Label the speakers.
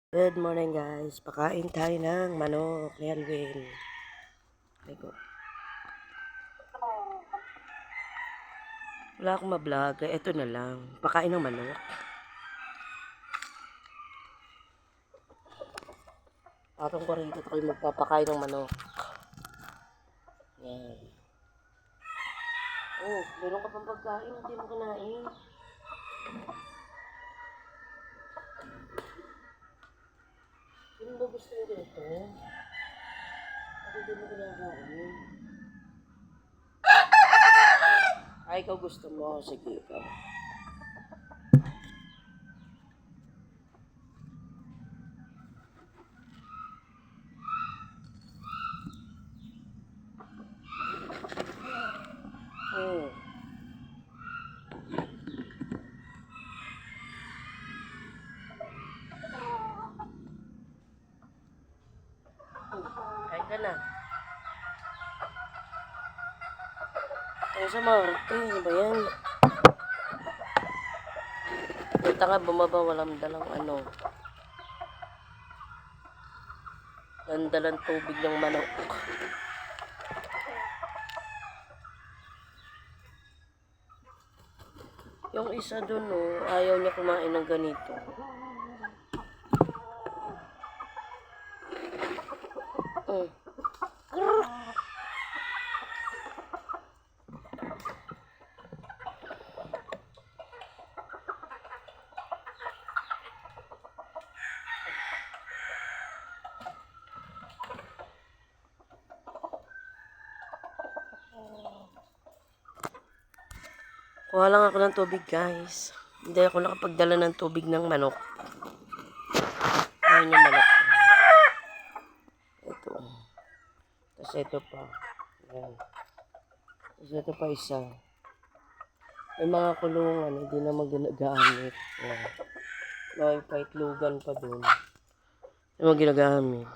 Speaker 1: Good morning guys, pakain tayo ng manok ni Alvin. Wala akong ma-vlog, ito na lang, pakain ng manok. Atong ko rin ito kayo magpapakain ng manok. Yan. Oh, meron ka pang pagkain, hindi mo kinain. Sino ba gusto nyo dito? At hindi mo kinakain. Ay, ikaw gusto mo. Sige, ikaw. Kain ka na. Ano sa Marte? Ano ba yan? Punta nga bumaba, walang dalang ano. Dalang tubig ng manok. Yung isa dun, oh, ayaw niya kumain ng ganito. Kuha lang ako ng tubig guys. Hindi ako nakapagdala ng tubig ng manok. Ayun yung manok. Ito. Tapos ito pa. Ayan. Tapos ito pa isa. May mga kulungan. Hindi naman ginagamit. Ayan. May paitlugan pa dun. Hindi naman ginagamit.